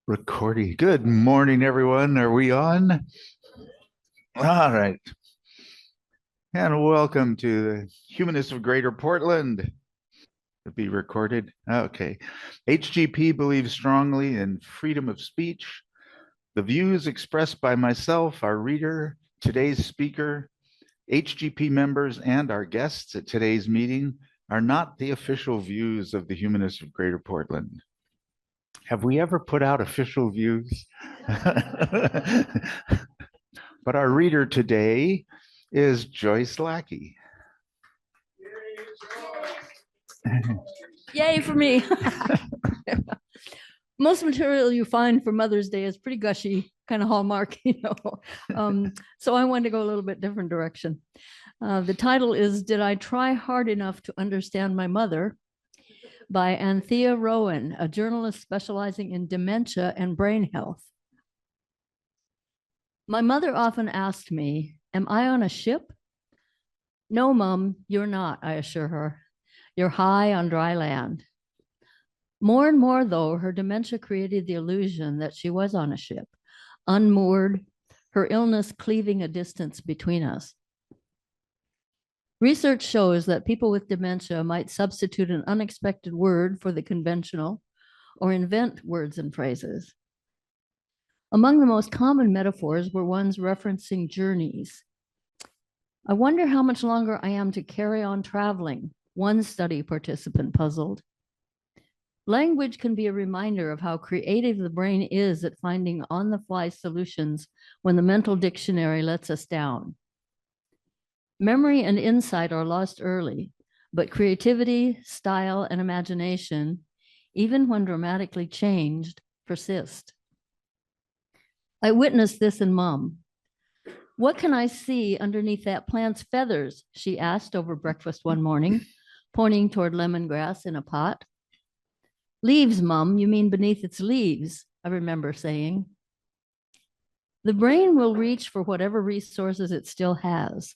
Recording. Good morning, everyone. Are we on? All right. And welcome to the Humanists of Greater Portland. To be recorded. Okay. HGP believes strongly in freedom of speech. The views expressed by myself, our reader, today's speaker, HGP members, and our guests at today's meeting are not the official views of the Humanists of Greater Portland. Have we ever put out official views? But our reader today is Joyce Lackie. Yay for me. Most material you find for Mother's Day is pretty gushy, kind of Hallmark, so I wanted to go a little bit different direction. The title is Did I Try Hard Enough to Understand My Mother? By Anthea Rowan, a journalist specializing in dementia and brain health. My mother often asked me, am I on a ship? No, Mom, you're not, I assure her. You're high on dry land. More and more, though, her dementia created the illusion that she was on a ship, unmoored, her illness cleaving a distance between us. Research shows that people with dementia might substitute an unexpected word for the conventional or invent words and phrases. Among the most common metaphors were ones referencing journeys. I wonder how much longer I am to carry on traveling, one study participant puzzled. Language can be a reminder of how creative the brain is at finding on-the-fly solutions when the mental dictionary lets us down. Memory and insight are lost early, but creativity, style, and imagination, even when dramatically changed, persist. I witnessed this in Mom. What can I see underneath that plant's feathers? She asked over breakfast one morning, pointing toward lemongrass in a pot. Leaves, Mom, you mean beneath its leaves, I remember saying. The brain will reach for whatever resources it still has.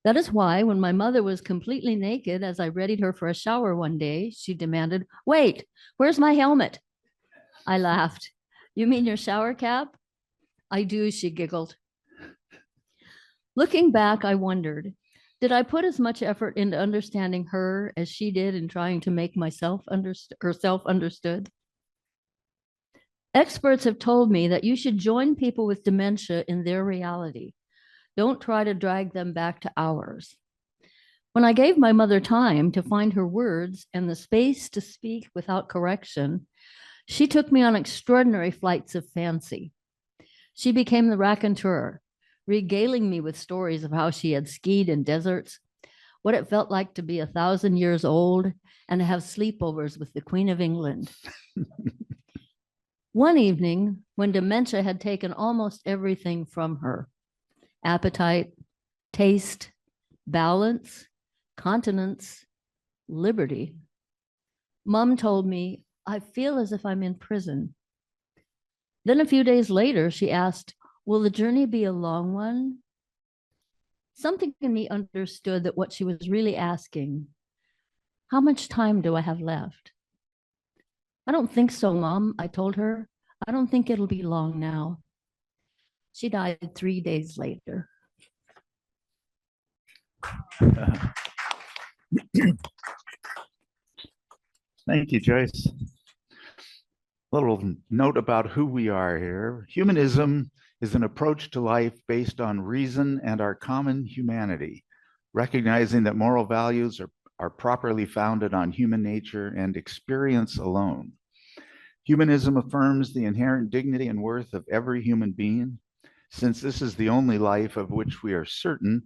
That is why when my mother was completely naked as I readied her for a shower one day, she demanded, wait, where's my helmet? I laughed. You mean your shower cap? I do, she giggled. Looking back, I wondered, did I put as much effort into understanding her as she did in trying to make herself understood? Experts have told me that you should join people with dementia in their reality. Don't try to drag them back to ours. When I gave my mother time to find her words and the space to speak without correction, she took me on extraordinary flights of fancy. She became the raconteur, regaling me with stories of how she had skied in deserts, what it felt like to be 1,000 years old and to have sleepovers with the Queen of England. One evening, when dementia had taken almost everything from her, appetite, taste, balance, continence, liberty, Mom told me, I feel as if I'm in prison. Then a few days later, she asked, will the journey be a long one? Something in me understood that what she was really asking, how much time do I have left? I don't think so, Mom, I told her. I don't think it'll be long now. She died 3 days later. Thank you, Joyce. A little note about who we are here. Humanism is an approach to life based on reason and our common humanity, recognizing that moral values are properly founded on human nature and experience alone. Humanism affirms the inherent dignity and worth of every human being. Since this is the only life of which we are certain,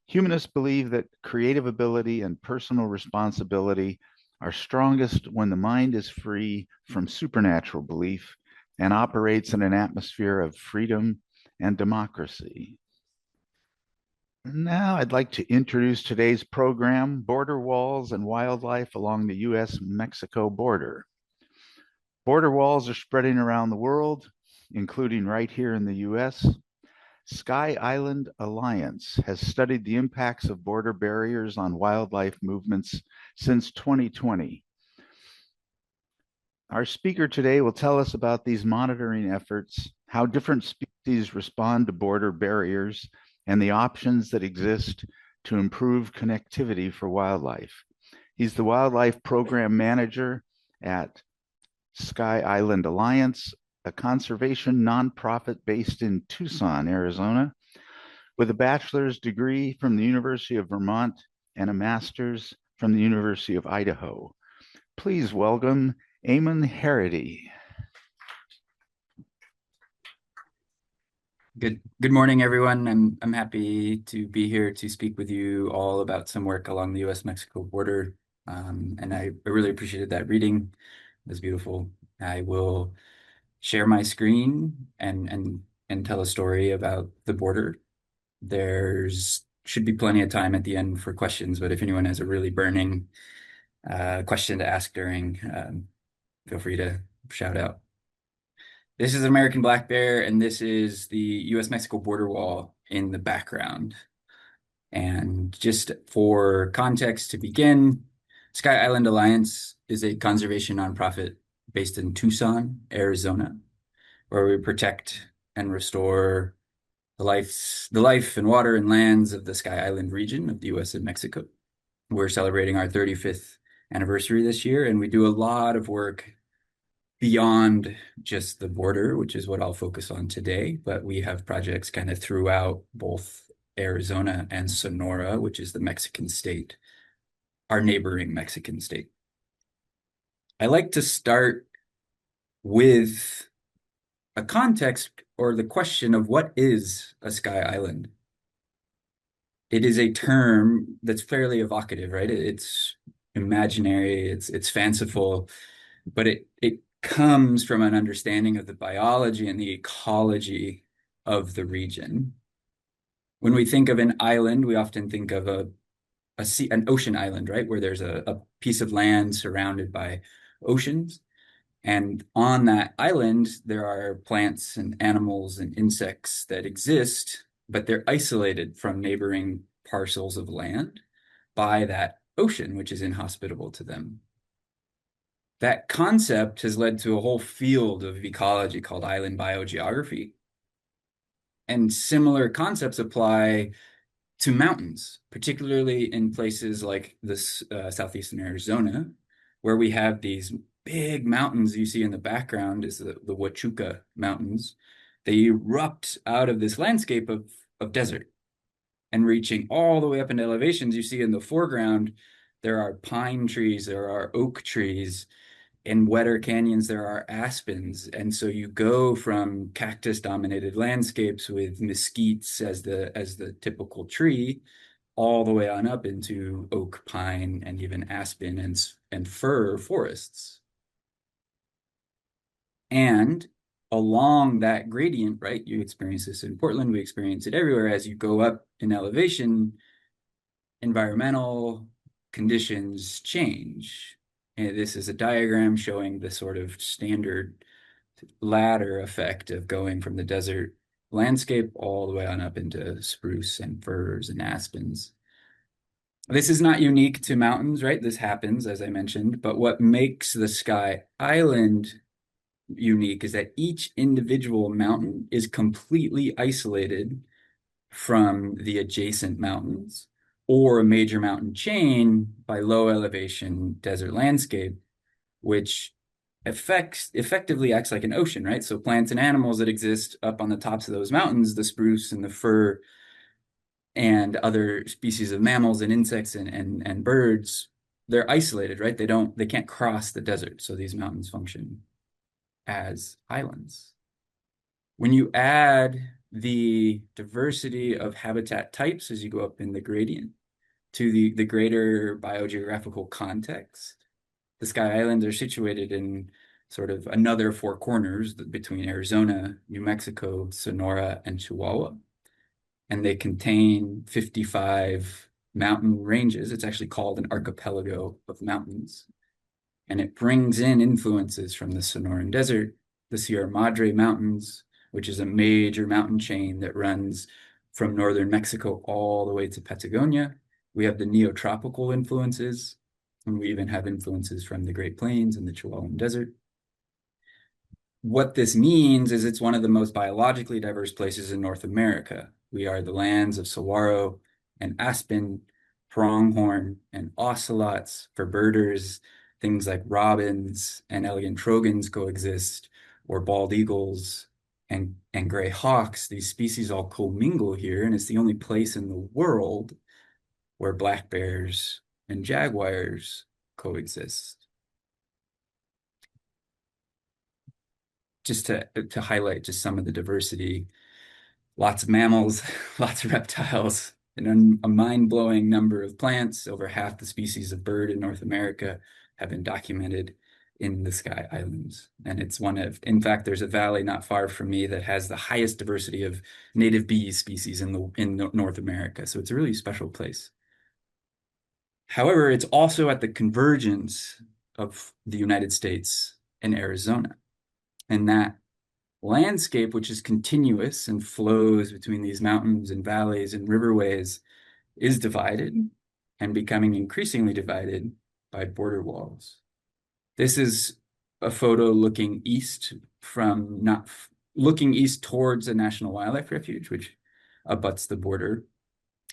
humanists believe that creative ability and personal responsibility are strongest when the mind is free from supernatural belief and operates in an atmosphere of freedom and democracy. Now I'd like to introduce today's program, Border Walls and Wildlife Along the US-Mexico Border. Border walls are spreading around the world, including right here in the US. Sky Island Alliance has studied the impacts of border barriers on wildlife movements since 2020. Our speaker today will tell us about these monitoring efforts, how different species respond to border barriers, and the options that exist to improve connectivity for wildlife. He's the Wildlife Program Manager at Sky Island Alliance, a conservation nonprofit based in Tucson, Arizona, with a bachelor's degree from the University of Vermont and a master's from the University of Idaho. Please welcome Eamon Harrity. Good morning, everyone. I'm happy to be here to speak with you all about some work along the U.S.-Mexico border. And I really appreciated that reading. It was beautiful. I will share my screen and tell a story about the border. There's should be plenty of time at the end for questions, but if anyone has a really burning question to ask during, feel free to shout out. This is American black bear, and this is the U.S.-Mexico border wall in the background. And just for context to begin, Sky Island Alliance is a conservation nonprofit based in Tucson, Arizona, where we protect and restore the life and water and lands of the Sky Island region of the U.S. and Mexico. We're celebrating our 35th anniversary this year, and we do a lot of work beyond just the border, which is what I'll focus on today, but we have projects kind of throughout both Arizona and Sonora, which is the Mexican state, our neighboring Mexican state. I like to start with a context or the question of what is a sky island? It is a term that's fairly evocative, right? It's imaginary, it's fanciful, but it comes from an understanding of the biology and the ecology of the region. When we think of an island, we often think of an ocean island, right? Where there's a piece of land surrounded by oceans. And on that island, there are plants and animals and insects that exist, but they're isolated from neighboring parcels of land by that ocean, which is inhospitable to them. That concept has led to a whole field of ecology called island biogeography. And similar concepts apply to mountains, particularly in places like this southeastern Arizona, where we have these big mountains you see in the background is the Huachuca Mountains. They erupt out of this landscape of desert. And reaching all the way up into elevations, you see in the foreground, there are pine trees, there are oak trees. In wetter canyons, there are aspens. And so you go from cactus-dominated landscapes with mesquites as the typical tree, all the way on up into oak, pine, and even aspen and fir forests. And along that gradient, right, you experience this in Portland, we experience it everywhere. As you go up in elevation, environmental conditions change. And this is a diagram showing the sort of standard ladder effect of going from the desert landscape all the way on up into spruce and firs and aspens. This is not unique to mountains, right? This happens, as I mentioned, but what makes the Sky Island unique is that each individual mountain is completely isolated from the adjacent mountains or a major mountain chain by low elevation desert landscape, which effectively acts like an ocean, right? So plants and animals that exist up on the tops of those mountains, the spruce and the fir and other species of mammals and insects and birds, they're isolated, right? They can't cross the desert. So these mountains function as islands. When you add the diversity of habitat types as you go up in the gradient to the greater biogeographical context, the Sky Islands are situated in sort of another four corners between Arizona, New Mexico, Sonora, and Chihuahua. And they contain 55 mountain ranges. It's actually called an archipelago of mountains. And it brings in influences from the Sonoran Desert, the Sierra Madre Mountains, which is a major mountain chain that runs from northern Mexico all the way to Patagonia. We have the neotropical influences, and we even have influences from the Great Plains and the Chihuahuan Desert. what this means is it's one of the most biologically diverse places in North America. We are the lands of saguaro and aspen, pronghorn and ocelots. For birders, things like robins and elegant trogons coexist, or bald eagles and gray hawks. These species all commingle here, and it's the only place in the world where black bears and jaguars coexist. Just to highlight just some of the diversity, lots of mammals, lots of reptiles, and a mind-blowing number of plants. Over half the species of bird in North America have been documented in the Sky Islands. And it's one of, in fact, there's a valley not far from me that has the highest diversity of native bee species in North America. So it's a really special place. However, it's also at the convergence of the United States and Arizona. And that landscape, which is continuous and flows between these mountains and valleys and riverways, is divided and becoming increasingly divided by border walls. This is a photo looking east looking east towards a national wildlife refuge, which abuts the border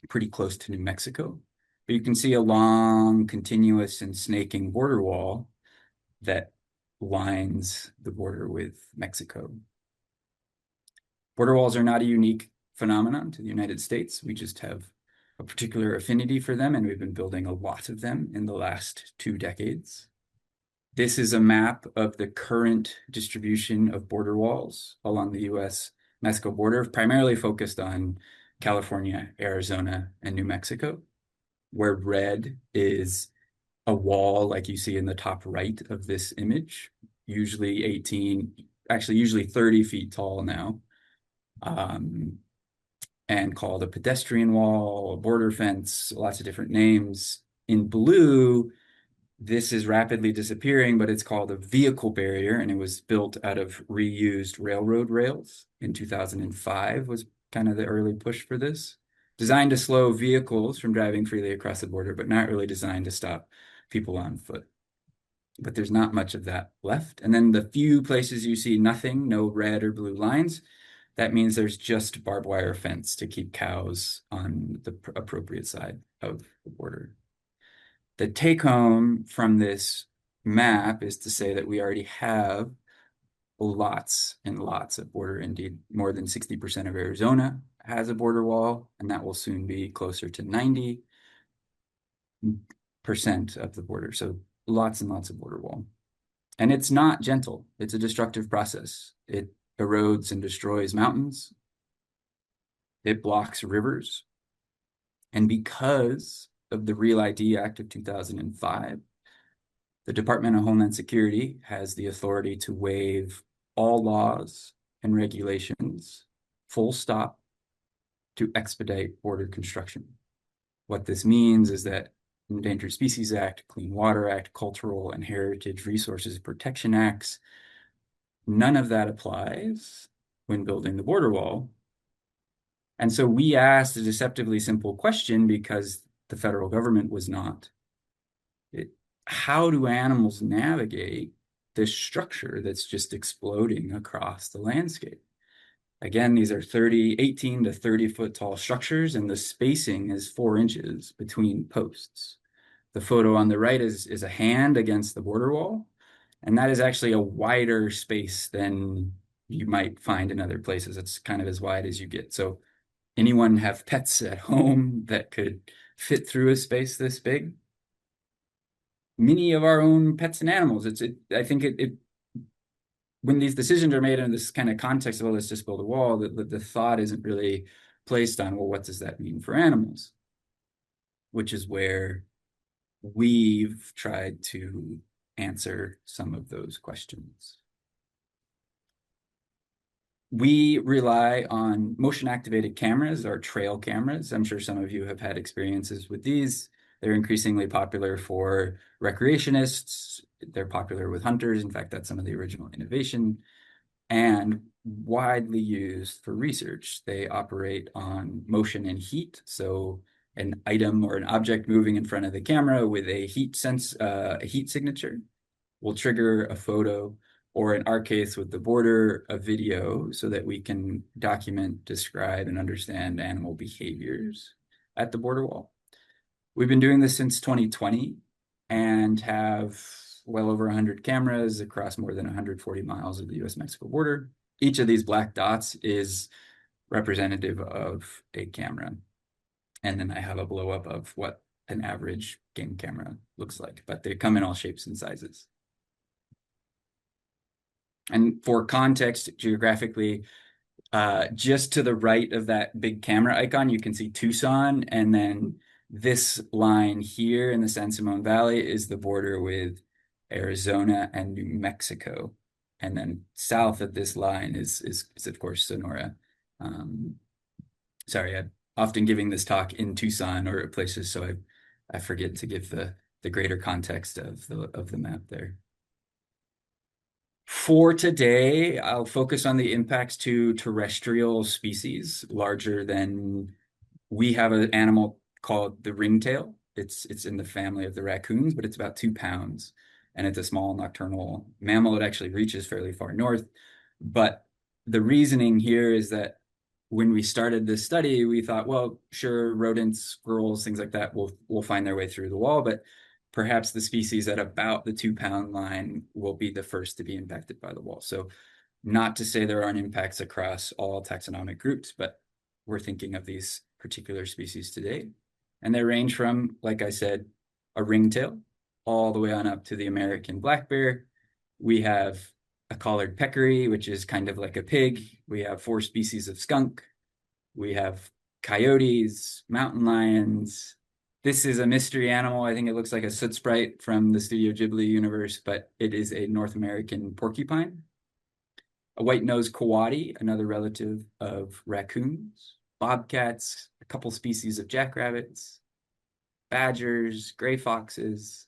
pretty close to New Mexico. But you can see a long, continuous and snaking border wall that lines the border with Mexico. Border walls are not a unique phenomenon to the United States. We just have a particular affinity for them, and we've been building a lot of them in the last 2 decades. This is a map of the current distribution of border walls along the US-Mexico border, primarily focused on California, Arizona, and New Mexico, where red is a wall like you see in the top right of this image, usually 30 feet tall now, and called a pedestrian wall, a border fence, lots of different names. In blue, this is rapidly disappearing, but it's called a vehicle barrier, and it was built out of reused railroad rails. In 2005 was kind of the early push for this. Designed to slow vehicles from driving freely across the border, but not really designed to stop people on foot. But there's not much of that left. And then the few places you see nothing, no red or blue lines, that means there's just barbed wire fence to keep cows on the appropriate side of the border. The take home from this map is to say that we already have lots and lots of border. Indeed, more than 60% of Arizona has a border wall, and that will soon be closer to 90% of the border. So lots and lots of border wall. And it's not gentle. It's a destructive process. It erodes and destroys mountains. It blocks rivers. And because of the Real ID Act of 2005, the Department of Homeland Security has the authority to waive all laws and regulations, full stop, to expedite border construction. What this means is that Endangered Species Act, Clean Water Act, Cultural and Heritage Resources Protection Acts, none of that applies when building the border wall. And so we asked a deceptively simple question because the federal government was not. How do animals navigate this structure that's just exploding across the landscape? Again, these are 18 to 30 foot tall structures, and the spacing is 4 inches between posts. The photo on the right is a hand against the border wall, and that is actually a wider space than you might find in other places. It's kind of as wide as you get. So anyone have pets at home that could fit through a space this big? Many of our own pets and animals. I think when these decisions are made in this kind of context of, well, let's just build a wall, the thought isn't really placed on, well, what does that mean for animals? Which is where we've tried to answer some of those questions. We rely on motion-activated cameras, or trail cameras. I'm sure some of you have had experiences with these. They're increasingly popular for recreationists. They're popular with hunters. In fact, that's some of the original innovation, and widely used for research. They operate on motion and heat. So an item or an object moving in front of the camera with a heat signature will trigger a photo or in our case with the border, a video, so that we can document, describe, and understand animal behaviors at the border wall. We've been doing this since 2020 and have well over 100 cameras across more than 140 miles of the US-Mexico border. Each of these black dots is representative of a camera. And then I have a blow up of what an average game camera looks like, but they come in all shapes and sizes. And for context, geographically, just to the right of that big camera icon, you can see Tucson, and then this line here in the San Simon Valley is the border with Arizona and New Mexico. And then south of this line is of course Sonora. Sorry, I'm often giving this talk in Tucson or places, so I forget to give the greater context of the map there. For today, I'll focus on the impacts to terrestrial species larger than. We have an animal called the ringtail. It's in the family of the raccoons, but it's about 2 pounds, and it's a small nocturnal mammal. It actually reaches fairly far north. But the reasoning here is that when we started this study, we thought, well, sure, rodents, squirrels, things like that will find their way through the wall, but perhaps the species at about the 2 pound line will be the first to be impacted by the wall. So not to say there aren't impacts across all taxonomic groups, but we're thinking of these particular species today. And they range from, like I said, a ringtail all the way on up to the American black bear. We have a collared peccary, which is kind of like a pig. We have 4 species of skunk. We have coyotes, mountain lions. This is a mystery animal. I think it looks like a soot sprite from the Studio Ghibli universe, but it is a North American porcupine. A white-nosed coati, another relative of raccoons, bobcats, a couple species of jackrabbits, badgers, gray foxes,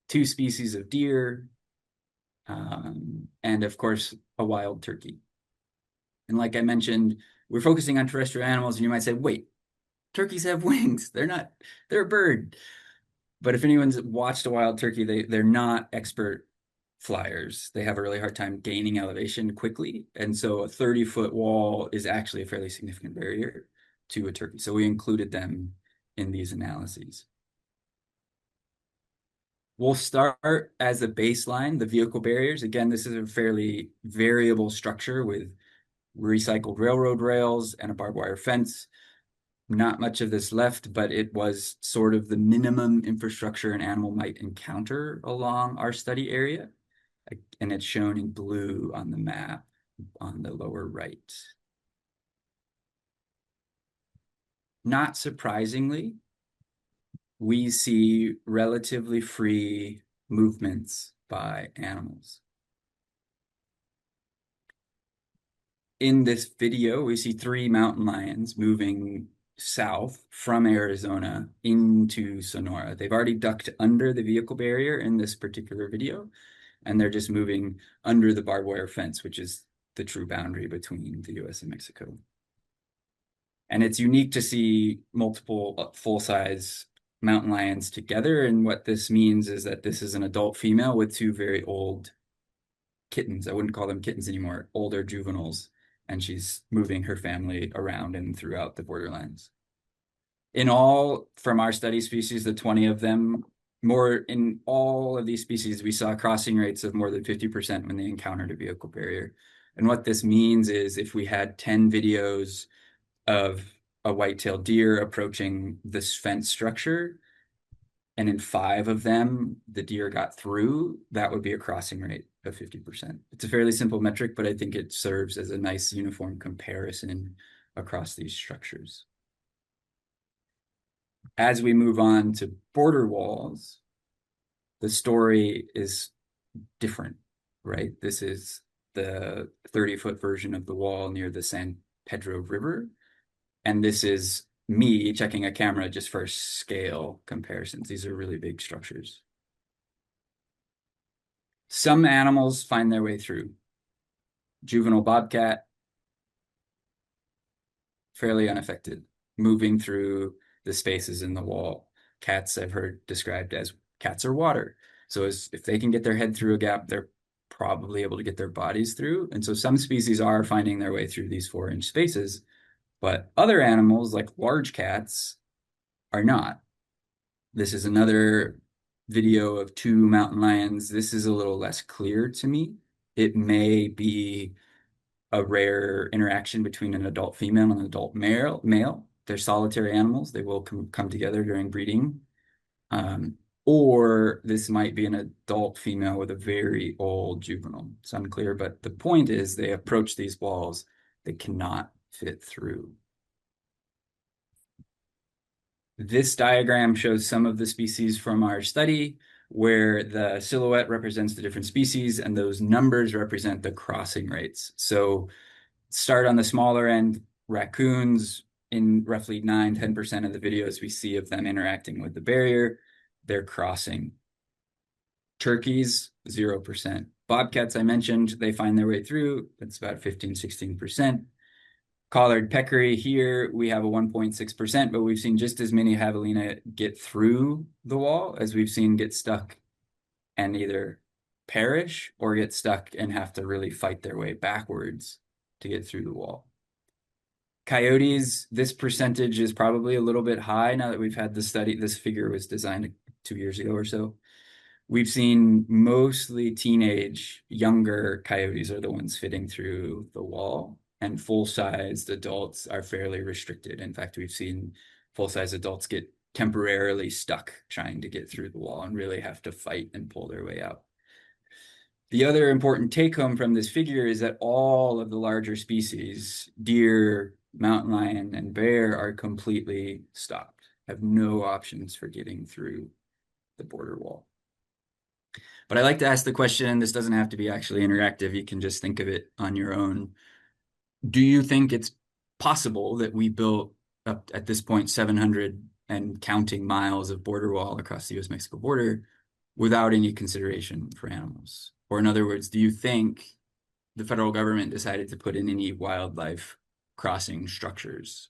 2 species of deer, and of course, a wild turkey. And like I mentioned, we're focusing on terrestrial animals, and you might say, wait, turkeys have wings. They're a bird. But if anyone's watched a wild turkey, they're not expert flyers. They have a really hard time gaining elevation quickly. And so a 30-foot wall is actually a fairly significant barrier to a turkey. So we included them in these analyses. We'll start as a baseline, the vehicle barriers. Again, this is a fairly variable structure with recycled railroad rails and a barbed wire fence. Not much of this left, but it was sort of the minimum infrastructure an animal might encounter along our study area. And it's shown in blue on the map on the lower right. Not surprisingly, we see relatively free movements by animals. In this video, we see 3 mountain lions moving south from Arizona into Sonora. They've already ducked under the vehicle barrier in this particular video, and they're just moving under the barbed wire fence, which is the true boundary between the US and Mexico. And it's unique to see multiple full-size mountain lions together. And what this means is that this is an adult female with 2 very old kittens. I wouldn't call them kittens anymore, older juveniles. And she's moving her family around and throughout the borderlands. In all, from our study species, the 20 of them, more in all of these species, we saw crossing rates of more than 50% when they encountered a vehicle barrier. And what this means is if we had 10 videos of a white-tailed deer approaching this fence structure, and in 5 of them, the deer got through, that would be a crossing rate of 50%. It's a fairly simple metric, but I think it serves as a nice uniform comparison across these structures. As we move on to border walls, the story is different, right? This is the 30-foot version of the wall near the San Pedro River. And this is me checking a camera just for scale comparisons. These are really big structures. Some animals find their way through. Juvenile bobcat, fairly unaffected, moving through the spaces in the wall. Cats I've heard described as cats are water. So if they can get their head through a gap, they're probably able to get their bodies through. And so some species are finding their way through these 4-inch spaces, but other animals like large cats are not. This is another video of 2 mountain lions. This is a little less clear to me. It may be a rare interaction between an adult female and an adult male. They're solitary animals. They will come together during breeding. Or this might be an adult female with a very old juvenile. It's unclear, but the point is they approach these walls. They cannot fit through. This diagram shows some of the species from our study where the silhouette represents the different species and those numbers represent the crossing rates. So start on the smaller end, raccoons. In roughly 9–10% of the videos we see of them interacting with the barrier, they're crossing. Turkeys, 0%. Bobcats, I mentioned, they find their way through. That's about 15–16%. Collared peccary, here we have a 1.6%, but we've seen just as many javelina get through the wall as we've seen get stuck and either perish or get stuck and have to really fight their way backwards to get through the wall. Coyotes, this percentage is probably a little bit high now that we've had the study. This figure was designed 2 years ago or so. We've seen mostly teenage, younger coyotes are the ones fitting through the wall, and full-sized adults are fairly restricted. In fact, we've seen full-size adults get temporarily stuck trying to get through the wall and really have to fight and pull their way out. The other important take-home from this figure is that all of the larger species, deer, mountain lion, and bear, are completely stopped, have no options for getting through the border wall. But I like to ask the question, this doesn't have to be actually interactive, you can just think of it on your own. Do you think it's possible that we built up at this point 700 and counting miles of border wall across the US-Mexico border without any consideration for animals? Or in other words, do you think the federal government decided to put in any wildlife crossing structures?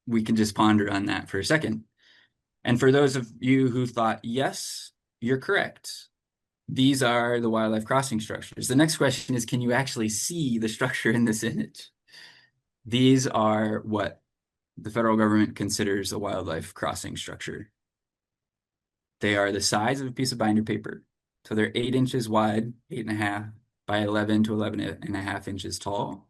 We can just ponder on that for a second. And for those of you who thought, yes, you're correct. These are the wildlife crossing structures. The next question is, can you actually see the structure in this image? These are what the federal government considers a wildlife crossing structure. They are the size of a piece of binder paper. So they're 8 inches wide, 8.5 by 11 to 11.5 inches tall.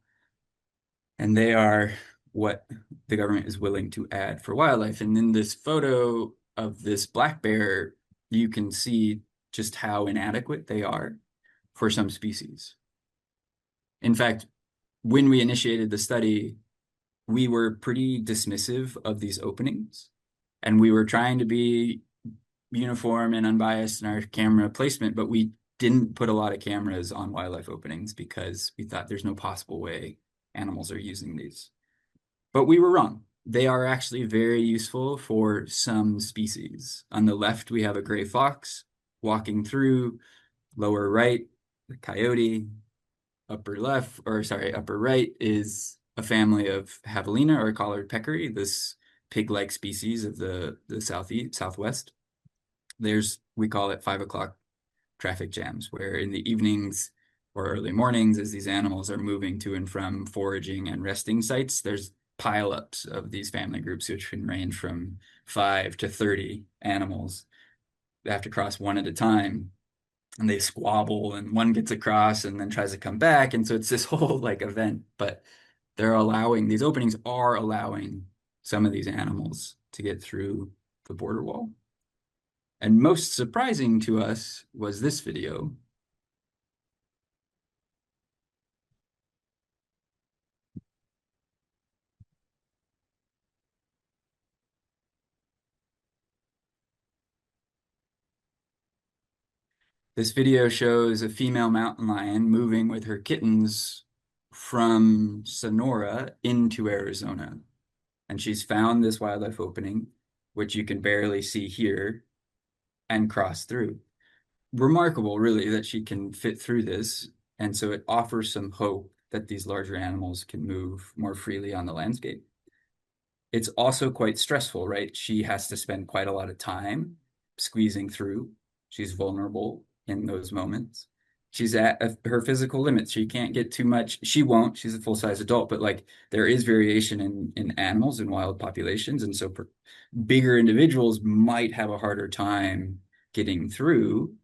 And they are what the government is willing to add for wildlife. And in this photo of this black bear, you can see just how inadequate they are for some species. In fact, when we initiated the study, we were pretty dismissive of these openings, and we were trying to be uniform and unbiased in our camera placement, but we didn't put a lot of cameras on wildlife openings because we thought there's no possible way animals are using these. But we were wrong. They are actually very useful for some species. On the left, we have a gray fox walking through. Lower right, the coyote. Upper right is a family of javelina or collared peccary, this pig-like species of the southwest. We call it 5 o'clock traffic jams, where in the evenings or early mornings, as these animals are moving to and from foraging and resting sites, there's pileups of these family groups, which can range from 5 to 30 animals. They have to cross one at a time, and they squabble, and one gets across and then tries to come back. And so it's this whole event, but these openings are allowing some of these animals to get through the border wall. And most surprising to us was this video. This video shows a female mountain lion moving with her kittens from Sonora into Arizona. And she's found this wildlife opening, which you can barely see here, and cross through. Remarkable, really, that she can fit through this. And so it offers some hope that these larger animals can move more freely on the landscape. It's also quite stressful, right? She has to spend quite a lot of time squeezing through. She's vulnerable. in those moments. She's at her physical limits. She can't get too much. She won't. She's a full-size adult, but like there is variation in animals in wild populations. And so bigger individuals might have a harder time getting through,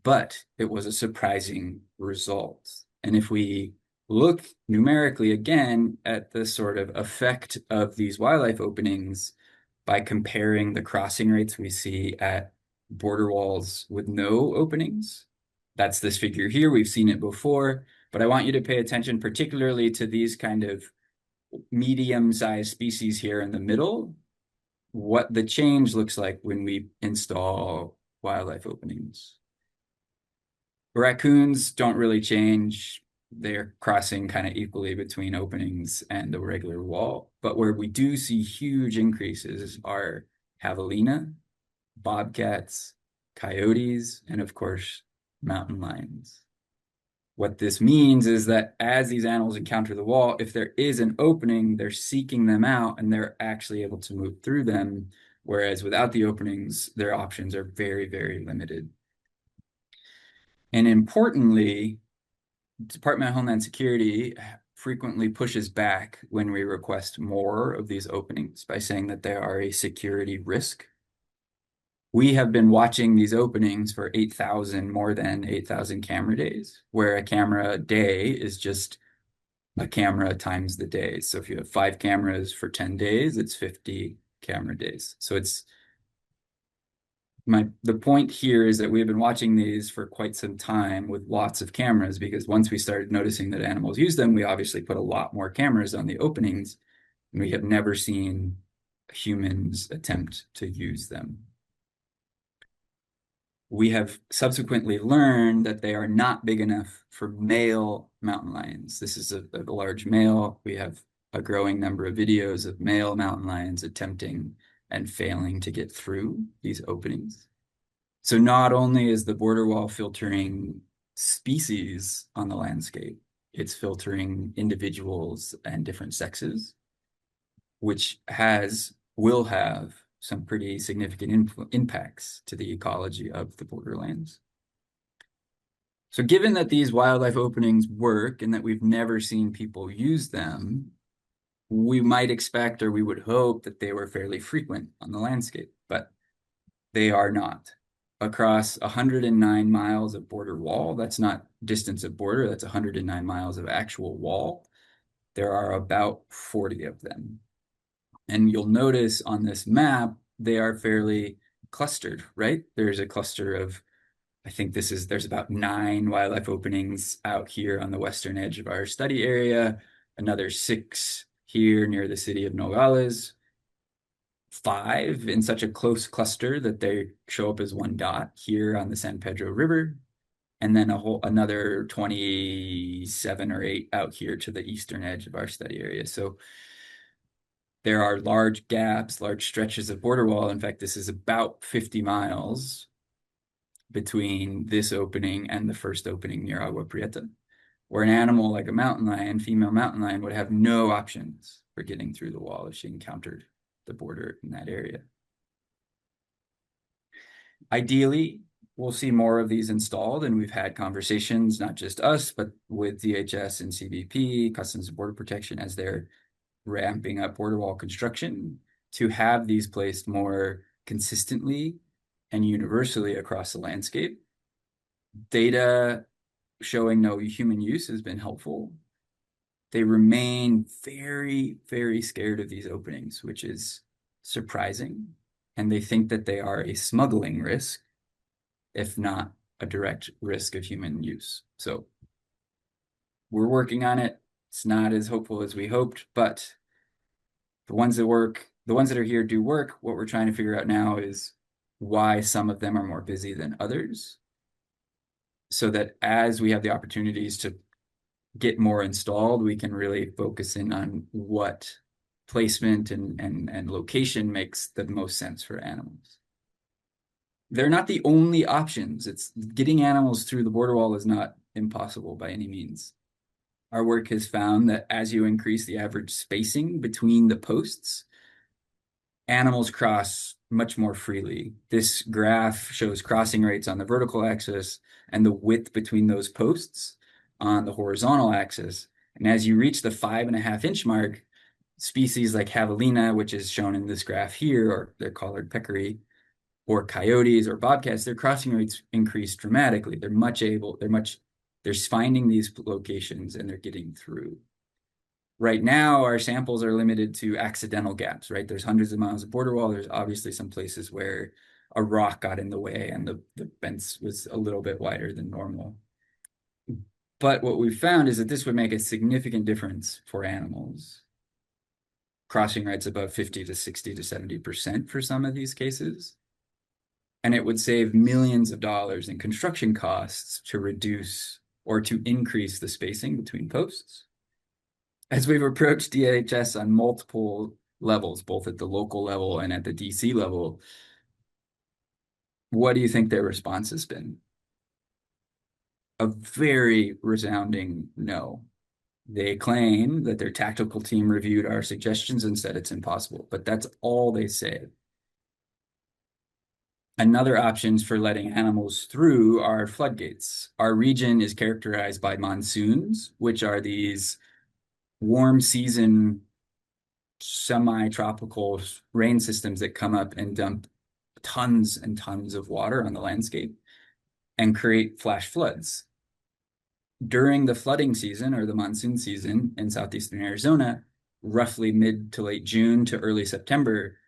but it was a surprising result. And if we look numerically again at the sort of effect of these wildlife openings by comparing the crossing rates we see at border walls with no openings. That's this figure here. We've seen it before, but I want you to pay attention particularly to these kind of medium-sized species here in the middle, what the change looks like when we install wildlife openings. Raccoons don't really change. They're crossing kind of equally between openings and the regular wall. But where we do see huge increases are javelina, bobcats, coyotes, and of course, mountain lions. What this means is that as these animals encounter the wall, if there is an opening, they're seeking them out and they're actually able to move through them. Whereas without the openings, their options are very, very limited. And importantly, Department of Homeland Security frequently pushes back when we request more of these openings by saying that they are a security risk. We have been watching these openings for more than 8,000 camera days, where a camera day is just a camera times the days. So if you have 5 cameras for 10 days, it's 50 camera days. So the point here is that we've been watching these for quite some time with lots of cameras, because once we started noticing that animals use them, we obviously put a lot more cameras on the openings, and we have never seen humans attempt to use them. We have subsequently learned that they are not big enough for male mountain lions. This is a large male. We have a growing number of videos of male mountain lions attempting and failing to get through these openings. So not only is the border wall filtering species on the landscape, it's filtering individuals and different sexes, which will have some pretty significant impacts to the ecology of the borderlands. So given that these wildlife openings work and that we've never seen people use them, we might expect, or we would hope, that they were fairly frequent on the landscape, but they are not. Across 109 miles of border wall, that's not distance of border, that's 109 miles of actual wall, there are about 40 of them. And you'll notice on this map, they are fairly clustered, right? There's a cluster of, I think there's about 9 wildlife openings out here on the western edge of our study area, another 6 here near the city of Nogales, 5 in such a close cluster that they show up as one dot here on the San Pedro River, and then another 27 or 8 out here to the eastern edge of our study area. So there are large gaps, large stretches of border wall. In fact, this is about 50 miles between this opening and the first opening near Agua Prieta, where an animal like a mountain lion, female mountain lion, would have no options for getting through the wall if she encountered the border in that area. Ideally, we'll see more of these installed, and we've had conversations, not just us, but with DHS and CBP, Customs and Border Protection, as they're ramping up border wall construction, to have these placed more consistently and universally across the landscape. Data showing no human use has been helpful. They remain very, very scared of these openings, which is surprising. And they think that they are a smuggling risk, if not a direct risk of human use. So we're working on it. It's not as hopeful as we hoped, but the ones that work, the ones that are here do work. What we're trying to figure out now is why some of them are more busy than others, so that as we have the opportunities to get more installed, we can really focus in on what placement and location makes the most sense for animals. They're not the only options. It's getting animals through the border wall is not impossible by any means. Our work has found that as you increase the average spacing between the posts, animals cross much more freely. This graph shows crossing rates on the vertical axis and the width between those posts on the horizontal axis. And as you reach the 5.5-inch mark, species like javelina, which is shown in this graph here, or they're collared peccary, or coyotes or bobcats, their crossing rates increase dramatically. They're finding these locations and they're getting through. Right now, our samples are limited to accidental gaps, right? There's hundreds of miles of border wall. There's obviously some places where a rock got in the way and the fence was a little bit wider than normal. But what we found is that this would make a significant difference for animals. Crossing rates above 50 to 60 to 70% for some of these cases. And it would save millions of dollars in construction costs to reduce or to increase the spacing between posts. As we've approached DHS on multiple levels, both at the local level and at the DC level, what do you think their response has been? A very resounding no. They claim that their tactical team reviewed our suggestions and said it's impossible, but that's all they say. Another options for letting animals through are floodgates. Our region is characterized by monsoons, which are these warm season semi-tropical rain systems that come up and dump tons and tons of water on the landscape and create flash floods. During the flooding season or the monsoon season in southeastern Arizona, roughly mid to late June to early September,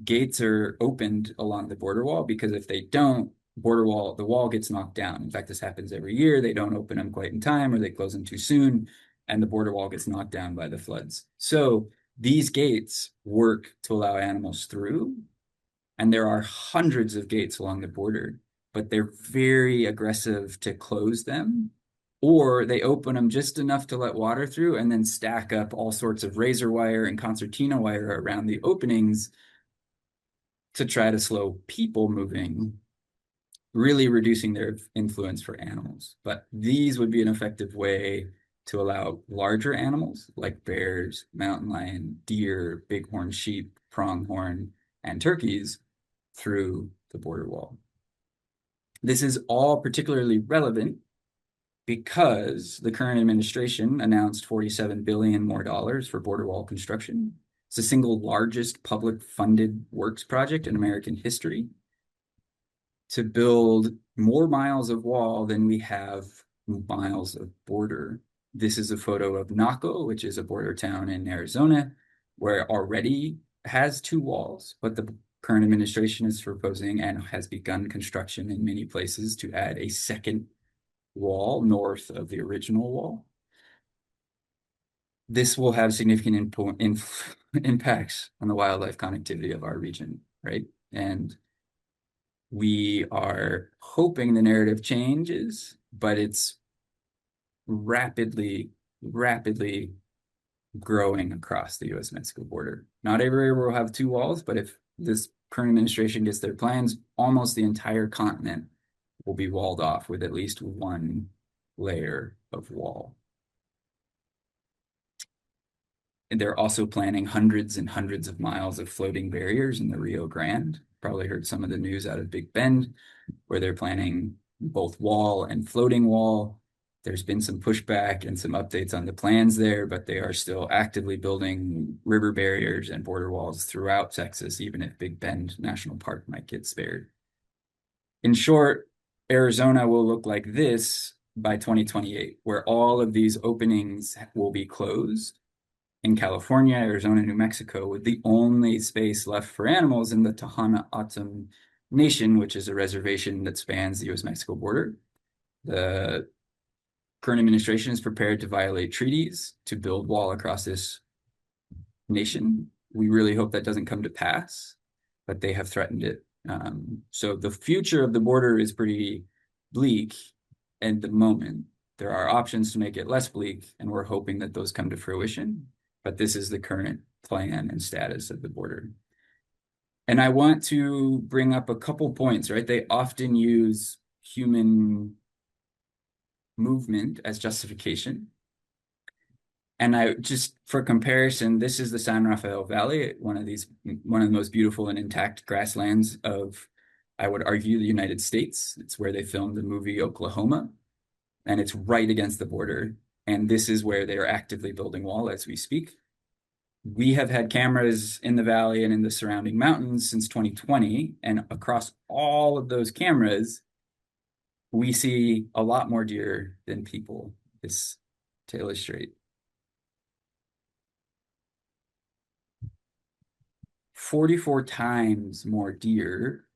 gates are opened along the border wall, because if they don't, the wall gets knocked down. In fact, this happens every year. They don't open them quite in time, or they close them too soon, and the border wall gets knocked down by the floods. So these gates work to allow animals through, and there are hundreds of gates along the border, but they're very aggressive to close them, or they open them just enough to let water through and then stack up all sorts of razor wire and concertina wire around the openings to try to slow people moving, really reducing their influence for animals. But these would be an effective way to allow larger animals like bears, mountain lion, deer, bighorn sheep, pronghorn, and turkeys through the border wall. This is all particularly relevant because the current administration announced $47 billion more for border wall construction. It's the single largest public funded works project in American history to build more miles of wall than we have miles of border. This is a photo of Naco, which is a border town in Arizona, where it already has 2 walls, but the current administration is proposing and has begun construction in many places to add a second wall north of the original wall. This will have significant impacts on the wildlife connectivity of our region, right? And we are hoping the narrative changes, but it's rapidly growing across the US-Mexico border. Not every area will have 2 walls, but if this current administration gets their plans, almost the entire continent will be walled off with at least 1 layer of wall. And they're also planning hundreds and hundreds of miles of floating barriers in the Rio Grande. Probably heard some of the news out of Big Bend, where they're planning both wall and floating wall. There's been some pushback and some updates on the plans there, but they are still actively building river barriers and border walls throughout Texas, even if Big Bend National Park might get spared. In short, Arizona will look like this by 2028, where all of these openings will be closed. In California, Arizona, New Mexico, with the only space left for animals in the Tohono O'odham Nation, which is a reservation that spans the US-Mexico border. The current administration is prepared to violate treaties to build wall across this nation. We really hope that doesn't come to pass, but they have threatened it. So the future of the border is pretty bleak at the moment. There are options to make it less bleak, and we're hoping that those come to fruition. But this is the current plan and status of the border. And I want to bring up a couple points, right? They often use human movement as justification. And I just, for comparison, this is the San Rafael Valley, one of the most beautiful and intact grasslands of, I would argue, the United States. It's where they filmed the movie Oklahoma, and it's right against the border. And this is where they are actively building wall as we speak. We have had cameras in the valley and in the surrounding mountains since 2020, and across all of those cameras, we see a lot more deer than people. This to illustrate. 44 times more deer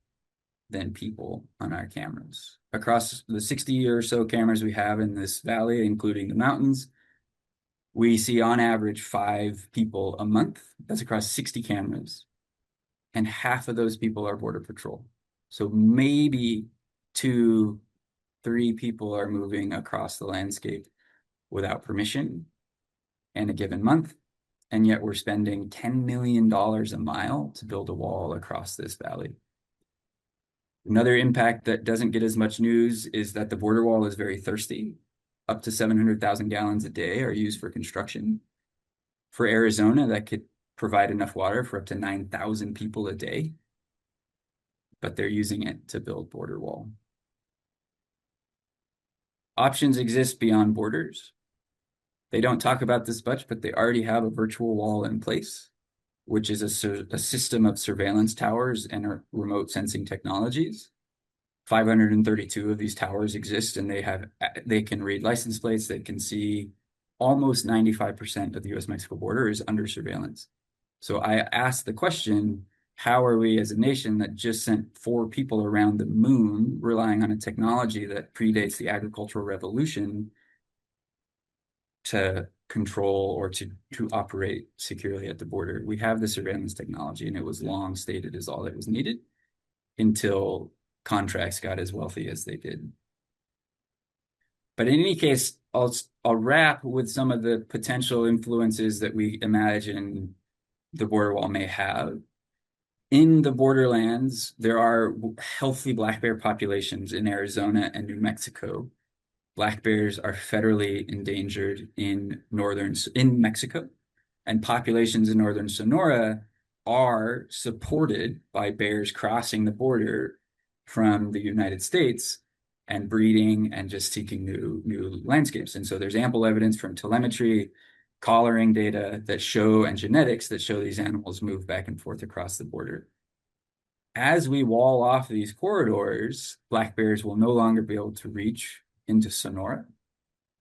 than people on our cameras. Across the 60 or so cameras we have in this valley, including the mountains, we see on average 5 people a month. That's across 60 cameras. And half of those people are Border Patrol. So maybe 2, 3 people are moving across the landscape without permission in a given month. And yet we're spending $10 million a mile to build a wall across this valley. Another impact that doesn't get as much news is that the border wall is very thirsty. Up to 700,000 gallons a day are used for construction. For Arizona, that could provide enough water for up to 9,000 people a day, but they're using it to build border wall. Options exist beyond borders. They don't talk about this much, but they already have a virtual wall in place, which is a system of surveillance towers and remote sensing technologies. 532 of these towers exist, and they can read license plates. They can see almost 95% of the US-Mexico border is under surveillance. So I asked the question, how are we as a nation that just sent 4 people around the moon relying on a technology that predates the agricultural revolution to control or to operate securely at the border? We have the surveillance technology, and it was long stated as all that was needed until contracts got as wealthy as they did. But in any case, I'll wrap with some of the potential influences that we imagine the border wall may have. In the borderlands, there are healthy black bear populations in Arizona and New Mexico. Black bears are federally endangered in Mexico, and populations in northern Sonora are supported by bears crossing the border from the United States and breeding and just seeking new landscapes. And so there's ample evidence from telemetry, collaring data that show, and genetics that show these animals move back and forth across the border. As we wall off these corridors, black bears will no longer be able to reach into Sonora,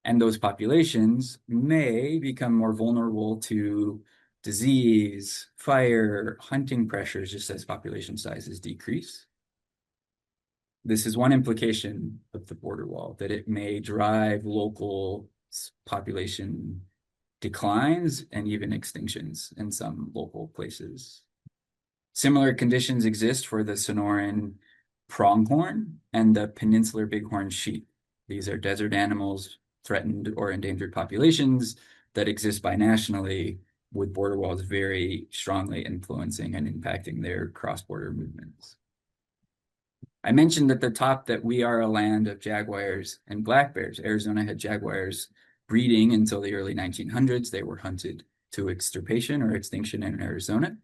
and those populations may become more vulnerable to disease, fire, hunting pressures, just as population sizes decrease. This is one implication of the border wall, that it may drive local population declines and even extinctions in some local places. Similar conditions exist for the Sonoran pronghorn and the peninsular bighorn sheep. These are desert animals, threatened or endangered populations that exist binationally, with border walls very strongly influencing and impacting their cross-border movements. I mentioned at the top that we are a land of jaguars and black bears. Arizona had jaguars breeding until the early 1900s. They were hunted to extirpation or extinction in Arizona.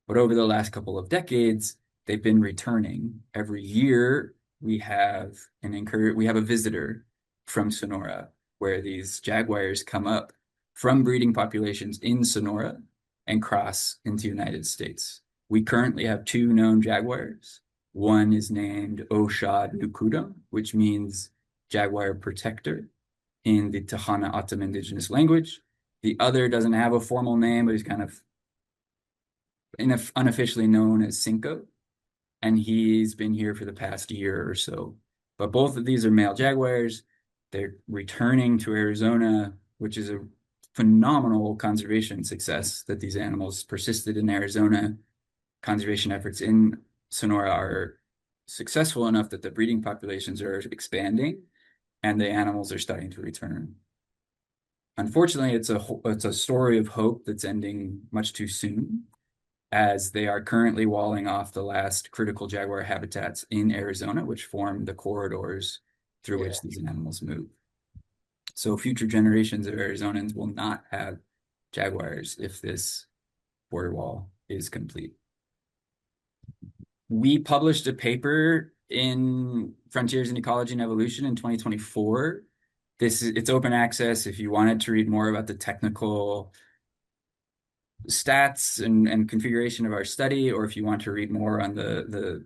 But over the last couple of decades, they've been returning. Every year, we have a visitor from Sonora, where these jaguars come up from breeding populations in Sonora and cross into the United States. We currently have 2 known jaguars. One is named Oshad Nukudam, which means jaguar protector in the Tohono O'odham indigenous language. The other doesn't have a formal name, but he's kind of unofficially known as Cinco, and he's been here for the past year or so. But both of these are male jaguars. They're returning to Arizona, which is a phenomenal conservation success that these animals persisted in Arizona. Conservation efforts in Sonora are successful enough that the breeding populations are expanding and the animals are starting to return. Unfortunately, it's a story of hope that's ending much too soon, as they are currently walling off the last critical jaguar habitats in Arizona, which form the corridors through which these animals move. So future generations of Arizonans will not have jaguars if this border wall is complete. We published a paper in Frontiers in Ecology and Evolution in 2024. It's open access if you wanted to read more about the technical stats and configuration of our study, or if you want to read more on the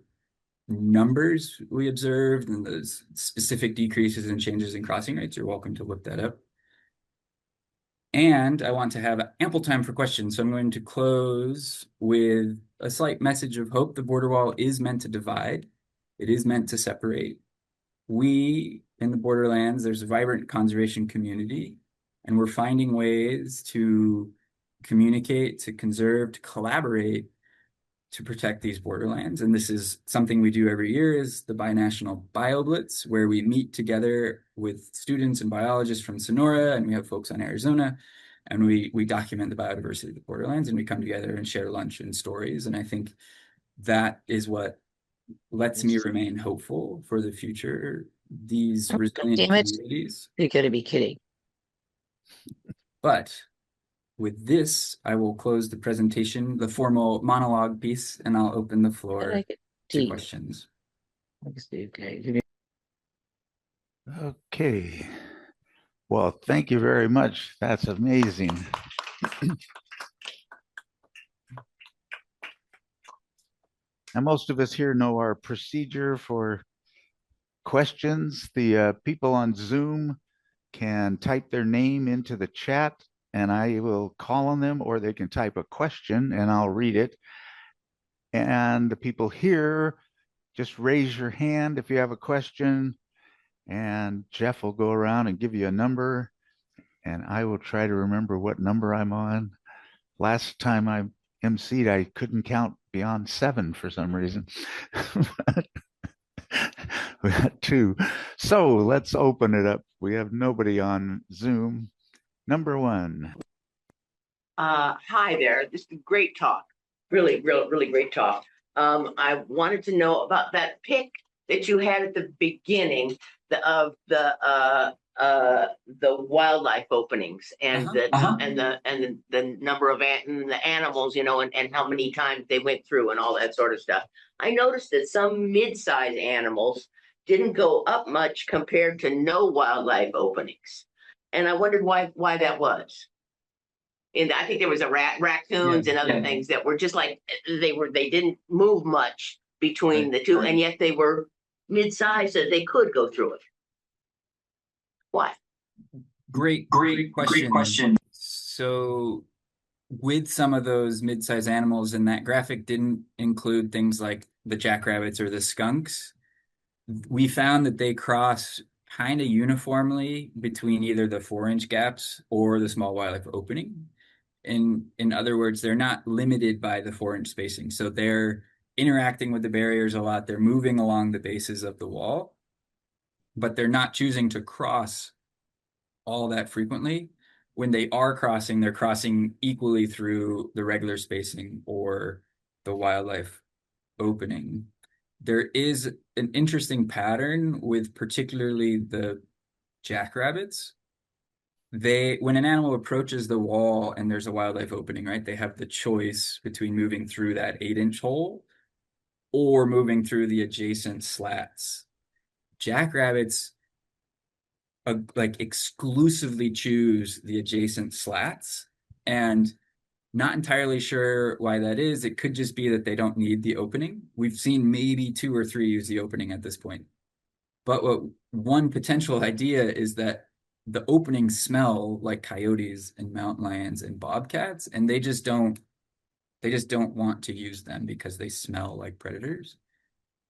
numbers we observed and the specific decreases and changes in crossing rates, you're welcome to look that up. And I want to have ample time for questions, so I'm going to close with a slight message of hope. The border wall is meant to divide. It is meant to separate. We, in the borderlands, there's a vibrant conservation community, and we're finding ways to communicate, to conserve, to collaborate to protect these borderlands. And this is something we do every year, is the Binational BioBlitz, where we meet together with students and biologists from Sonora, and we have folks on Arizona, and we document the biodiversity of the borderlands, and we come together and share lunch and stories. And I think that is what lets me remain hopeful for the future. These resilient communities. You're going to be kidding. But with this, I will close the presentation, the formal monologue piece, and I'll open the floor to questions. Okay. Well, thank you very much. That's amazing. And most of us here know our procedure for questions. The people on Zoom can type their name into the chat and I will call on them, or they can type a question and I'll read it. And the people here, just raise your hand if you have a question, and Jeff will go around and give you a number, and I will try to remember what number I'm on. Last time I emceed, I couldn't count beyond 7 for some reason. We got 2. So let's open it up. We have nobody on Zoom. Number 1. Hi there. This is a great talk. Really great talk. I wanted to know about that pic that you had at the beginning of the wildlife openings and the number of the animals, and how many times they went through and all that sort of stuff. I noticed that some mid-sized animals didn't go up much compared to no wildlife openings. And I wondered why that was. And I think there was raccoons and other things that were just like they didn't move much between the two, and yet they were mid-sized, so they could go through it. Why? Great question. So with some of those mid-sized animals, and that graphic didn't include things like the jackrabbits or the skunks, we found that they cross kind of uniformly between either the 4-inch gaps or the small wildlife opening. In other words, they're not limited by the 4-inch spacing. So they're interacting with the barriers a lot. They're moving along the bases of the wall, but they're not choosing to cross all that frequently. When they are crossing, they're crossing equally through the regular spacing or the wildlife opening. There is an interesting pattern with particularly the jackrabbits. When an animal approaches the wall and there's a wildlife opening, right, they have the choice between moving through that 8-inch hole or moving through the adjacent slats. Jackrabbits like exclusively choose the adjacent slats, and not entirely sure why that is. It could just be that they don't need the opening. We've seen maybe 2 or 3 use the opening at this point. But what one potential idea is that the openings smell like coyotes and mountain lions and bobcats, and they just don't want to use them because they smell like predators.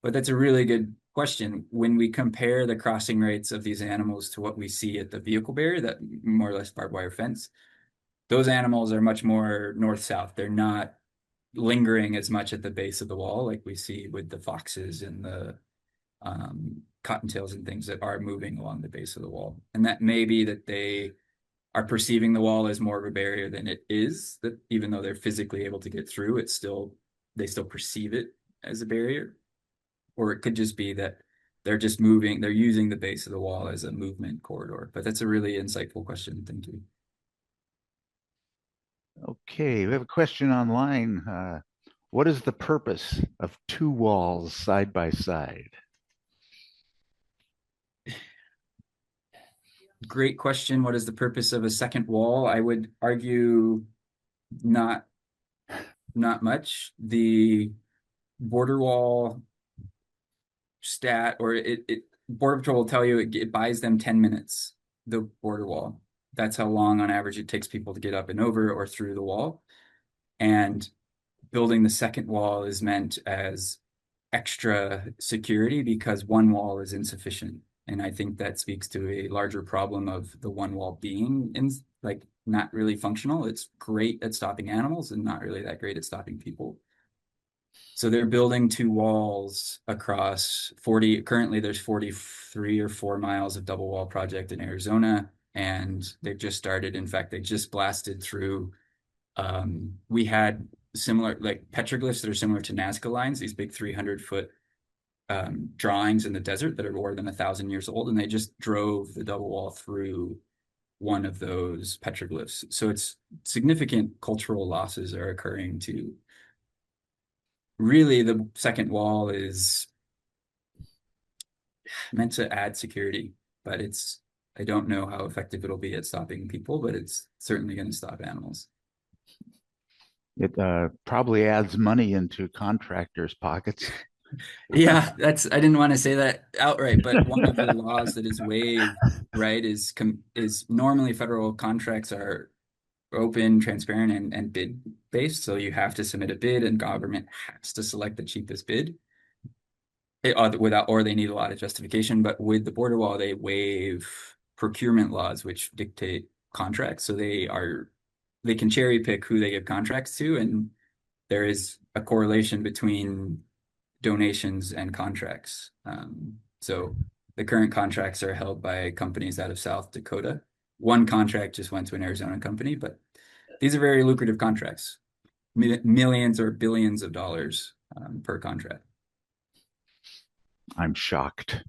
But that's a really good question. When we compare the crossing rates of these animals to what we see at the vehicle barrier, that more or less barbed wire fence, those animals are much more north-south. They're not lingering as much at the base of the wall like we see with the foxes and the cottontails and things that are moving along the base of the wall. And that may be that they are perceiving the wall as more of a barrier than it is, that even though they're physically able to get through, they still perceive it as a barrier. Or it could just be that They're just moving, they're using the base of the wall as a movement corridor. But that's a really insightful question. Thank you. Okay, we have a question online. What is the purpose of two walls side by side? Great question. What is the purpose of a second wall? I would argue not much. The border wall stat, or Border Patrol will tell you it buys them 10 minutes, the border wall. That's how long on average it takes people to get up and over or through the wall. And building the second wall is meant as extra security because one wall is insufficient. And I think that speaks to a larger problem of the one wall being not really functional. It's great at stopping animals and not really that great at stopping people. So they're building two walls across 40, currently there's 43 or 4 miles of double wall project in Arizona. And they've just started, in fact, they just blasted through, we had similar, like petroglyphs that are similar to Nazca lines, these big 300-foot drawings in the desert that are more than 1,000 years old. And they just drove the double wall through one of those petroglyphs. So it's significant cultural losses are occurring to really the second wall is meant to add security, but I don't know how effective it'll be at stopping people, but it's certainly going to stop animals. It probably adds money into contractors' pockets. Yeah, I didn't want to say that outright, but one of the laws that is waived, right, is normally federal contracts are open, transparent, and bid based. So you have to submit a bid, and government has to select the cheapest bid. Or they need a lot of justification. But with the border wall, they waive procurement laws which dictate contracts. So they can cherry pick who they give contracts to, and there is a correlation between donations and contracts. So the current contracts are held by companies out of South Dakota. One contract just went to an Arizona company, but these are very lucrative contracts, millions or billions of dollars per contract. I'm shocked.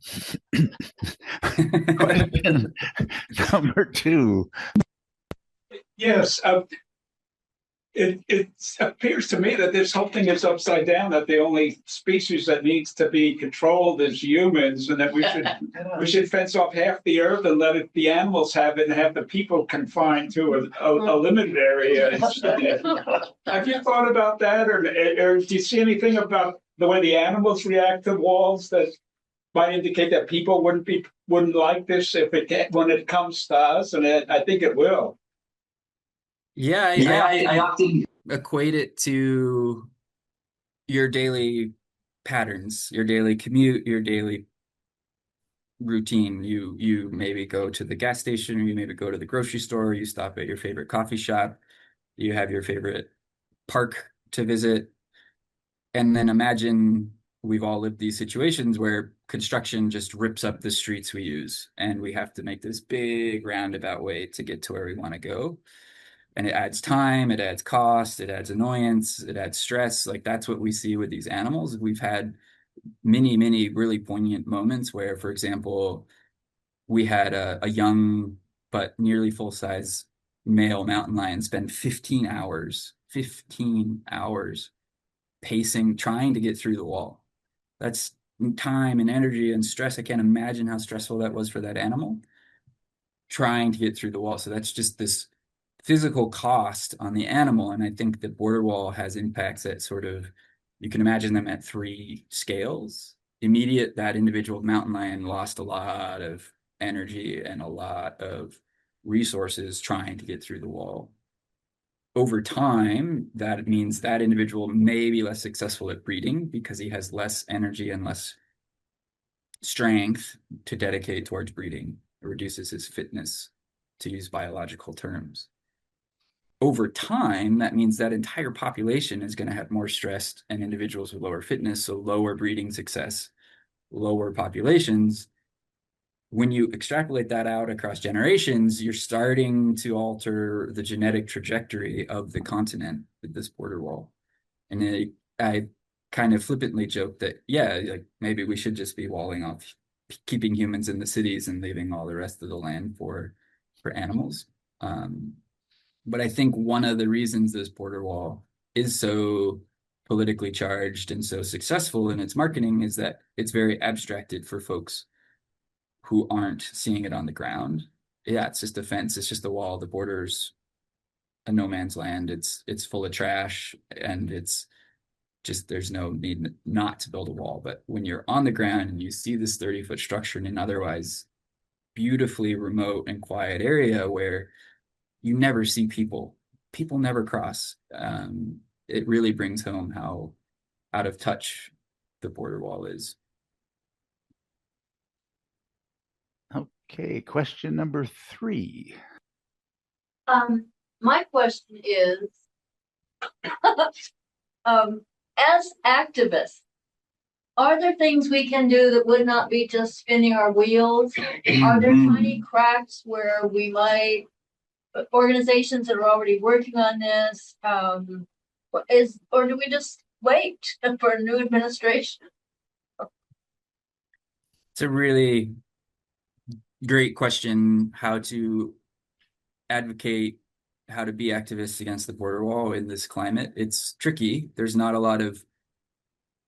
Question number 2. Yes, it appears to me that this whole thing is upside down, that the only species that needs to be controlled is humans, and that we should fence off half the earth and let the animals have it and have the people confined to a limited area. Have you thought about that, or do you see anything about the way the animals react to walls that might indicate that people wouldn't like this when it comes to us? And I think it will. Yeah, I often equate it to your daily patterns, your daily commute, your daily routine. You maybe go to the gas station, or you maybe go to the grocery store, you stop at your favorite coffee shop, you have your favorite park to visit. And then imagine we've all lived these situations where construction just rips up the streets we use, and we have to make this big roundabout way to get to where we want to go. And it adds time, it adds cost, it adds annoyance, it adds stress. Like that's what we see with these animals. We've had many really poignant moments where, for example, we had a young but nearly full-size male mountain lion spend 15 hours pacing, trying to get through the wall. That's time and energy and stress. I can't imagine how stressful that was for that animal trying to get through the wall. So that's just this physical cost on the animal. And I think the border wall has impacts that sort of, you can imagine them at 3 scales. Immediate, that individual mountain lion lost a lot of energy and a lot of resources trying to get through the wall. Over time, that means that individual may be less successful at breeding because he has less energy and less strength to dedicate towards breeding. It reduces his fitness, to use biological terms. Over time, that means that entire population is going to have more stressed and individuals with lower fitness, so lower breeding success, lower populations. When you extrapolate that out across generations, you're starting to alter the genetic trajectory of the continent with this border wall. And I kind of flippantly joke that, yeah, like maybe we should just be walling off keeping humans in the cities and leaving all the rest of the land for animals. But I think one of the reasons this border wall is so politically charged and so successful in its marketing is that it's very abstracted for folks who aren't seeing it on the ground. Yeah, it's just a fence, it's just a wall. The border's a no man's land. It's full of trash, and it's just, there's no need not to build a wall. But when you're on the ground and you see this 30-foot structure in an otherwise beautifully remote and quiet area where you never see people never cross, it really brings home how out of touch the border wall is. Okay, question number 3. My question is, as activists, are there things we can do that would not be just spinning our wheels? Are there tiny cracks where we might, organizations that are already working on this, or do we just wait for a new administration? It's a really great question, how to advocate, how to be activists against the border wall in this climate. It's tricky. There's not a lot of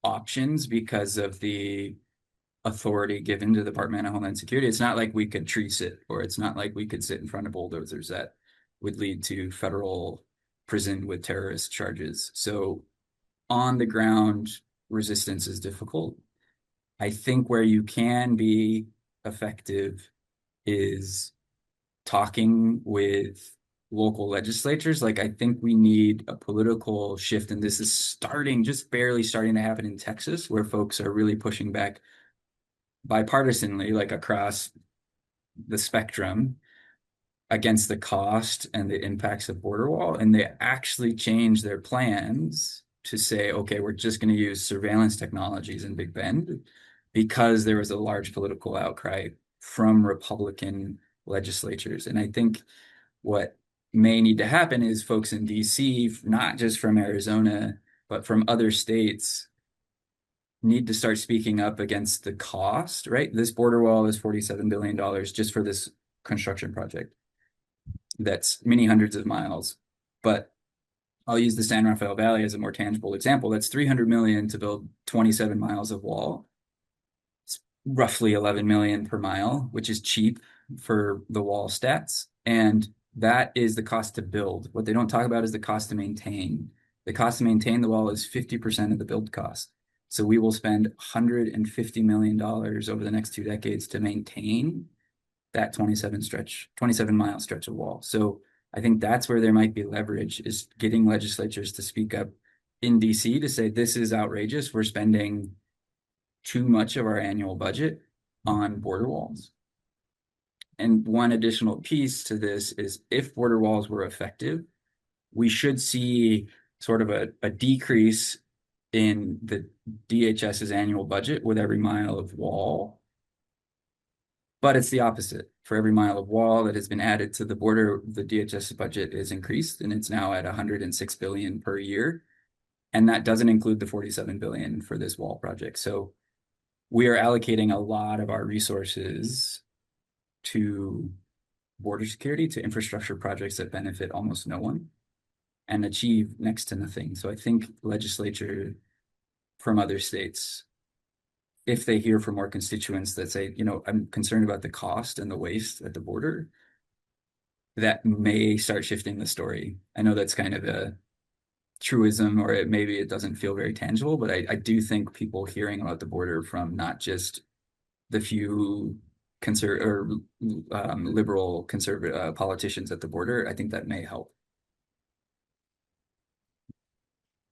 options because of the authority given to the Department of Homeland Security. It's not like we could treat it, or it's not like we could sit in front of bulldozers that would lead to federal prison with terrorist charges. So on the ground, resistance is difficult. I think where you can be effective is talking with local legislatures. Like, I think we need a political shift, and this is starting, just barely starting to happen in Texas, where folks are really pushing back bipartisanly, like across the spectrum, against the cost and the impacts of border wall. And they actually change their plans to say, okay, we're just going to use surveillance technologies in Big Bend, because there was a large political outcry from Republican legislatures. And I think what may need to happen is folks in DC, not just from Arizona, but from other states, need to start speaking up against the cost, right? This border wall is $47 billion just for this construction project. That's many hundreds of miles. But I'll use the San Rafael Valley as a more tangible example. That's $300 million to build 27 miles of wall. It's roughly 11 million per mile, which is cheap for the wall stats. And that is the cost to build. What they don't talk about is the cost to maintain. The cost to maintain the wall is 50% of the build cost. So we will spend $150 million over the next 2 decades to maintain that 27-mile stretch of wall. So I think that's where there might be leverage, is getting legislatures to speak up in DC to say, this is outrageous. We're spending too much of our annual budget on border walls. And one additional piece to this is, if border walls were effective, we should see sort of a decrease in the DHS's annual budget with every mile of wall. But it's the opposite. For every mile of wall that has been added to the border, the DHS budget is increased, and it's now at $106 billion per year. And that doesn't include the $47 billion for this wall project. So we are allocating a lot of our resources to border security, to infrastructure projects that benefit almost no one and achieve next to nothing. So I think legislature from other states, if they hear from more constituents that say, you know, I'm concerned about the cost and the waste at the border, that may start shifting the story. I know that's kind of a truism, or maybe it doesn't feel very tangible, but I do think people hearing about the border from not just the few liberal conservative politicians at the border, I think that may help.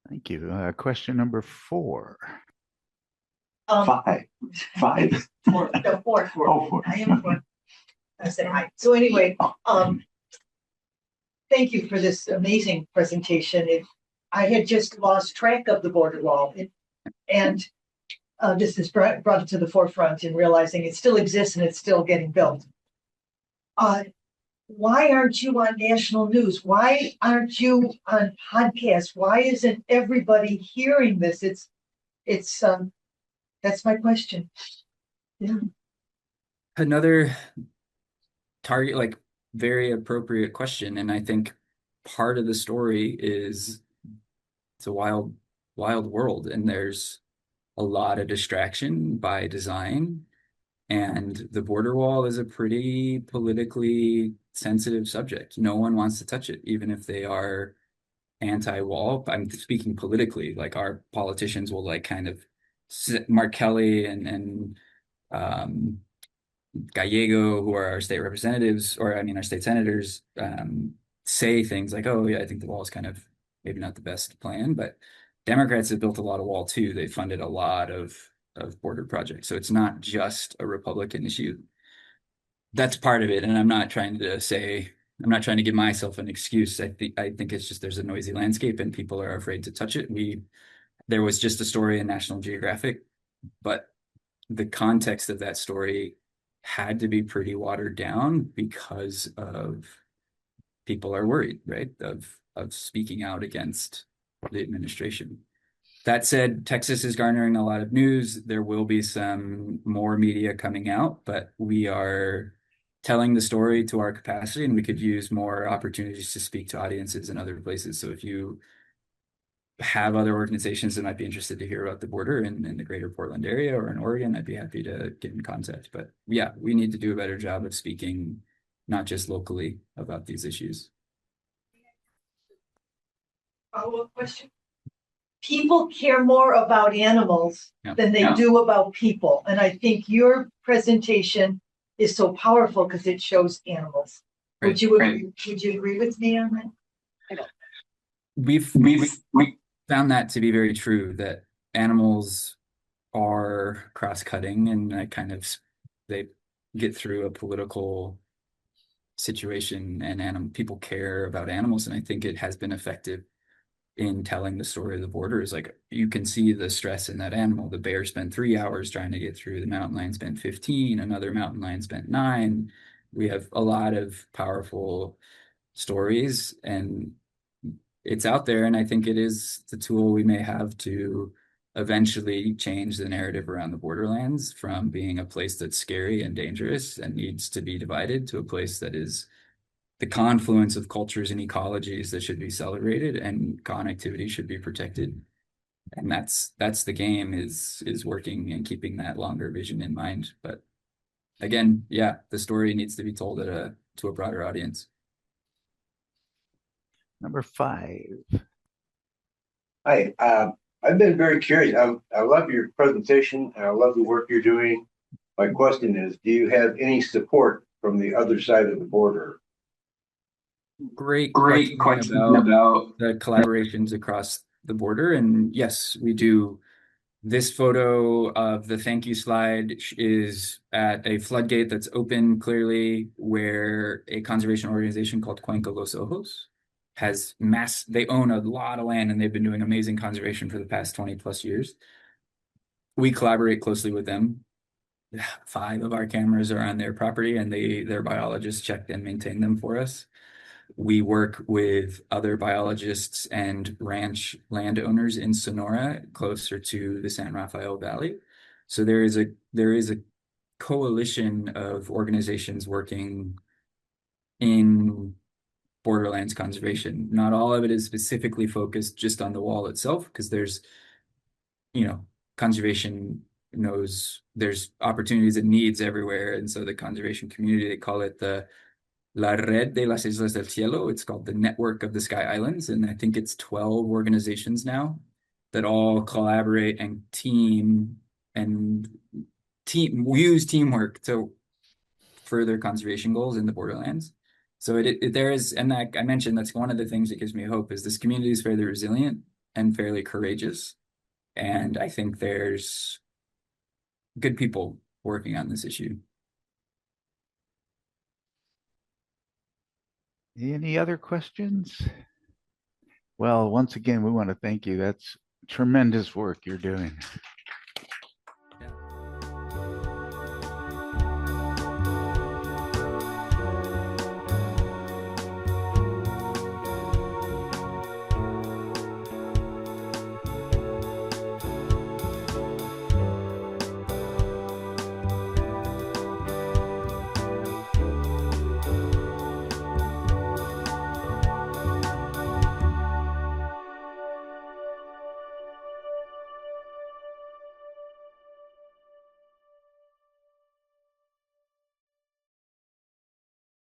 Thank you. Question number 4. Five. Four. No, four. Oh, 4. I am four. I said hi. So anyway, thank you for this amazing presentation. I had just lost track of the border wall, and this has brought it to the forefront in realizing it still exists and it's still getting built. Why aren't you on national news? Why aren't you on podcasts? Why isn't everybody hearing this? It's that's my question. Yeah. Another target, like very appropriate question. And I think part of the story is it's a wild, wild world, and there's a lot of distraction by design. And the border wall is a pretty politically sensitive subject. No one wants to touch it, even if they are anti-wall. I'm speaking politically, like our politicians will like kind of Mark Kelly and Gallego, who are our state representatives, or I mean our state senators, say things like, "Oh yeah, I think the wall is kind of maybe not the best plan," but Democrats have built a lot of wall too. They funded a lot of border projects, so it's not just a Republican issue. That's part of it, and I'm not trying to give myself an excuse. I think it's just there's a noisy landscape and people are afraid to touch it. There was just a story in National Geographic, but the context of that story had to be pretty watered down because of people are worried, right? Of speaking out against the administration. That said, Texas is garnering a lot of news. There will be some more media coming out, but we are telling the story to our capacity, and we could use more opportunities to speak to audiences in other places. So if you have other organizations that might be interested to hear about the border in the greater Portland area or in Oregon, I'd be happy to get in contact. But yeah, we need to do a better job of speaking, not just locally, about these issues. Follow-up question. People care more about animals than they do about people. And I think your presentation is so powerful because it shows animals. Right. Would you agree with me on that? We've found that to be very true, that animals are cross-cutting and they get through a political situation, and people care about animals. And I think it has been effective in telling the story of the border. Is like, you can see the stress in that animal. The bear spent 3 hours trying to get through. The mountain lion spent 15. Another mountain lion spent 9. We have a lot of powerful stories, and it's out there. And I think it is the tool we may have to eventually change the narrative around the borderlands from being a place that's scary and dangerous and needs to be divided to a place that is the confluence of cultures and ecologies that should be celebrated, and connectivity should be protected. And that's the game, is working and keeping that longer vision in mind. But again, yeah, the story needs to be told to a broader audience. Number 5. Hi, I've been very curious. I love your presentation and I love the work you're doing. My question is, do you have any support from the other side of the border? Great question about the collaborations across the border. And yes, we do. This photo of the thank you slide is at a floodgate that's open clearly, where a conservation organization called Cuenca Los Ojos they own a lot of land, and they've been doing amazing conservation for the past 20 plus years. We collaborate closely with them. 5 of our cameras are on their property, and their biologists check and maintain them for us. We work with other biologists and ranch landowners in Sonora, closer to the San Rafael Valley. So there is a coalition of organizations working in borderlands conservation. Not all of it is specifically focused just on the wall itself, because there's, conservation knows there's opportunities and needs everywhere. And so the conservation community, they call it the La Red de las Islas del Cielo. It's called the Network of the Sky Islands. And I think it's 12 organizations now that all collaborate and use teamwork to further conservation goals in the borderlands. So there is, and I mentioned, that's one of the things that gives me hope, is this community is fairly resilient and fairly courageous. And I think there's good people working on this issue. Any other questions? Well, once again, we want to thank you. That's tremendous work you're doing.